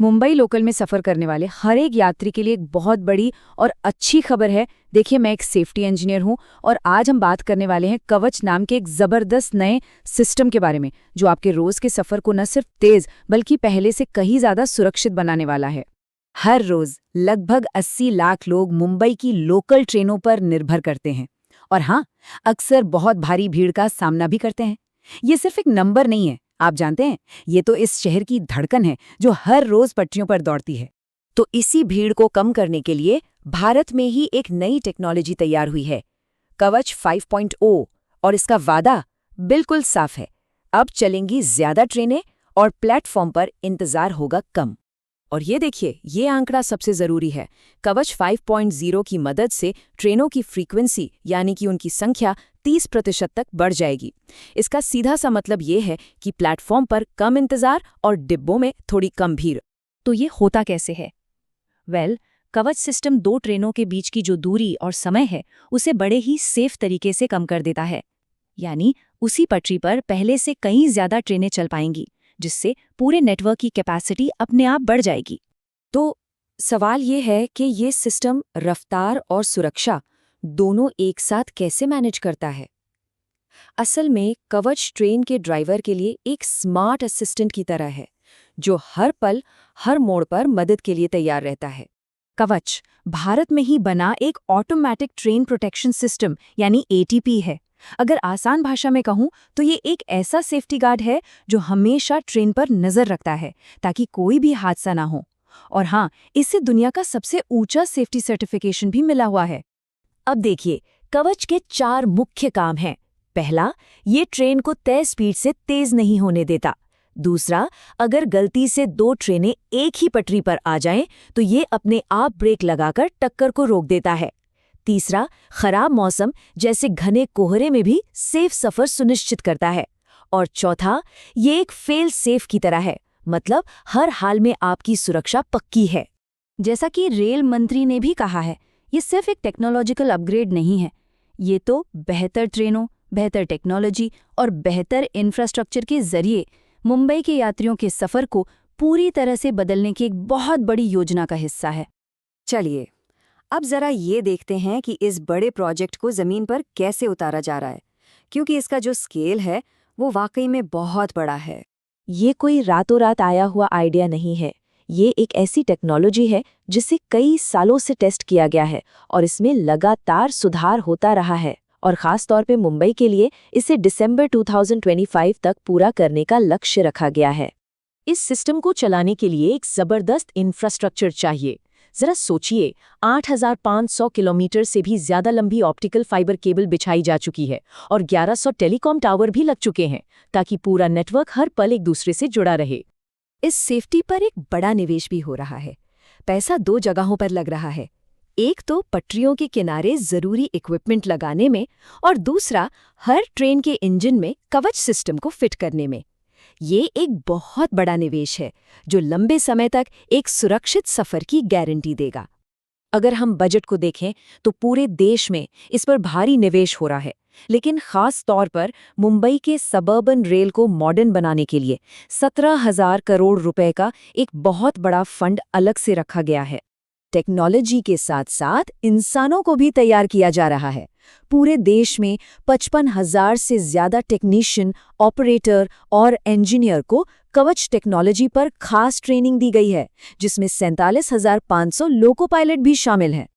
Mumbai local में सफ़र करने वाले हर एक यात्री के लिए एक बहुत बड़ी और अच्छी खबर है। देखिए, मैं एक सेफ्टी इंजीनियर हूं और आज हम बात करने वाले हैं कवच नाम के एक ज़बरदस्त नए सिस्टम के बारे में, जो आपके रोज़ के सफ़र को न सिर्फ तेज़ बल्कि पहले से कहीं ज़्यादा सुरक्षित बनाने वाला है। हर रोज़ लगभग 80 लाख लोग मुंबई की लोकल ट्रेनों पर निर्भर करते हैं और हाँ, अक्सर बहुत भारी भीड़ का सामना भी करते हैं। ये सिर्फ एक नंबर नहीं है, आप जानते हैं, ये तो इस शहर की धड़कन है जो हर रोज पटरियों पर दौड़ती है। तो इसी भीड़ को कम करने के लिए भारत में ही एक नई टेक्नोलॉजी तैयार हुई है, कवच 5.0, और इसका वादा बिल्कुल साफ है। अब चलेंगी ज्यादा ट्रेनें और प्लेटफॉर्म पर इंतजार होगा कम। और ये देखिए, ये आंकड़ा सबसे जरूरी है। कवच 5.0 की मदद से ट्रेनों की फ्रीक्वेंसी यानी कि उनकी संख्या 30% तक बढ़ जाएगी। इसका सीधा सा मतलब ये है कि प्लेटफॉर्म पर कम इंतजार और डिब्बों में थोड़ी कम भीड़। तो ये होता कैसे है? कवच सिस्टम दो ट्रेनों के बीच की जो दूरी और समय है उसे बड़े ही सेफ तरीके से कम कर देता है। यानी उसी पटरी पर पहले से कई ज्यादा ट्रेनें चल पाएंगी, जिससे पूरे नेटवर्क की कैपेसिटी अपने आप बढ़ जाएगी। तो सवाल ये है कि ये सिस्टम रफ्तार और सुरक्षा दोनों एक साथ कैसे मैनेज करता है? असल में कवच ट्रेन के ड्राइवर के लिए एक स्मार्ट असिस्टेंट की तरह है, जो हर पल हर मोड़ पर मदद के लिए तैयार रहता है। कवच भारत में ही बना एक ऑटोमेटिक ट्रेन प्रोटेक्शन सिस्टम यानी ATP है। अगर आसान भाषा में कहूं तो ये एक ऐसा सेफ्टी गार्ड है जो हमेशा ट्रेन पर नजर रखता है ताकि कोई भी हादसा ना हो। और हाँ, इससे दुनिया का सबसे ऊंचा सेफ्टी सर्टिफिकेशन भी मिला हुआ है। अब देखिए, कवच के 4 मुख्य काम हैं। पहला, ये ट्रेन को तय स्पीड से तेज नहीं होने देता। दूसरा, अगर गलती से 2 ट्रेनें एक ही पटरी पर आ जाएं तो ये अपने आप ब्रेक लगाकर टक्कर को रोक देता है। तीसरा, खराब मौसम जैसे घने कोहरे में भी सेफ सफर सुनिश्चित करता है। और चौथा, ये एक फेल सेफ की तरह है, मतलब हर हाल में आपकी सुरक्षा पक्की है। जैसा कि रेल मंत्री ने भी कहा है, ये सिर्फ एक टेक्नोलॉजिकल अपग्रेड नहीं है, ये तो बेहतर ट्रेनों, बेहतर टेक्नोलॉजी और बेहतर इंफ्रास्ट्रक्चर के जरिए मुंबई के यात्रियों के सफर को पूरी तरह से बदलने की एक बहुत बड़ी योजना का हिस्सा है। चलिए, अब जरा ये देखते हैं कि इस बड़े प्रोजेक्ट को जमीन पर कैसे उतारा जा रहा है, क्योंकि इसका जो स्केल है वो वाकई में बहुत बड़ा है। ये कोई रातों रात आया हुआ आइडिया नहीं है। ये एक ऐसी टेक्नोलॉजी है जिसे कई सालों से टेस्ट किया गया है और इसमें लगातार सुधार होता रहा है। और खास तौर पे मुंबई के लिए इसे दिसंबर 2025 तक पूरा करने का लक्ष्य रखा गया है। इस सिस्टम को चलाने के लिए एक जबरदस्त इंफ्रास्ट्रक्चर चाहिए। जरा सोचिए, 8,500 किलोमीटर से भी ज्यादा लंबी ऑप्टिकल फाइबर केबल बिछाई जा चुकी है और 1100 टेलीकॉम टावर भी लग चुके हैं ताकि पूरा नेटवर्क हर पल एक दूसरे से जुड़ा रहे। इस सेफ्टी पर एक बड़ा निवेश भी हो रहा है। पैसा 2 जगहों पर लग रहा है। एक तो पटरियों के किनारे जरूरी इक्विपमेंट लगाने में और दूसरा हर ट्रेन के इंजन में कवच सिस्टम को फिट करने में। ये एक बहुत बड़ा निवेश है जो लंबे समय तक एक सुरक्षित सफर की गारंटी देगा। अगर हम बजट को देखें तो पूरे देश में इस पर भारी निवेश हो रहा है, लेकिन खास तौर पर मुंबई के सबर्बन रेल को मॉडर्न बनाने के लिए 17,000 करोड़ रुपए का एक बहुत बड़ा फंड अलग से रखा गया है। टेक्नोलॉजी के साथ साथ इंसानों को भी तैयार किया जा रहा है। पूरे देश में 55,000 से ज्यादा टेक्नीशियन, ऑपरेटर और इंजीनियर को कवच टेक्नोलॉजी पर खास ट्रेनिंग दी गई है, जिसमें 47,500 लोको पायलट भी शामिल हैं।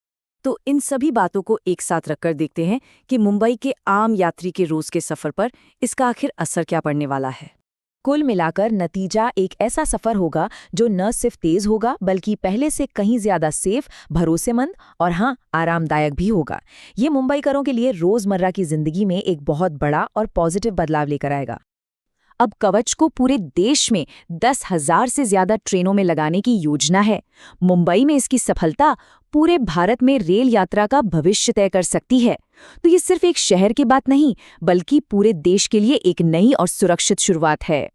तो इन सभी बातों को एक साथ रखकर देखते हैं कि मुंबई के आम यात्री के रोज के सफर पर इसका आखिर असर क्या पड़ने वाला है। कुल मिलाकर नतीजा एक ऐसा सफर होगा जो न सिर्फ तेज होगा बल्कि पहले से कहीं ज्यादा सेफ, भरोसेमंद और हाँ, आरामदायक भी होगा। ये मुंबईकरों के लिए रोजमर्रा की जिंदगी में एक बहुत बड़ा और पॉजिटिव बदलाव लेकर आएगा। अब कवच को पूरे देश में 10,000 से ज्यादा ट्रेनों में लगाने की योजना है। मुंबई में इसकी सफलता पूरे भारत में रेल यात्रा का भविष्य तय कर सकती है। तो ये सिर्फ एक शहर की बात नहीं, बल्कि पूरे देश के लिए एक नई और सुरक्षित शुरुआत है।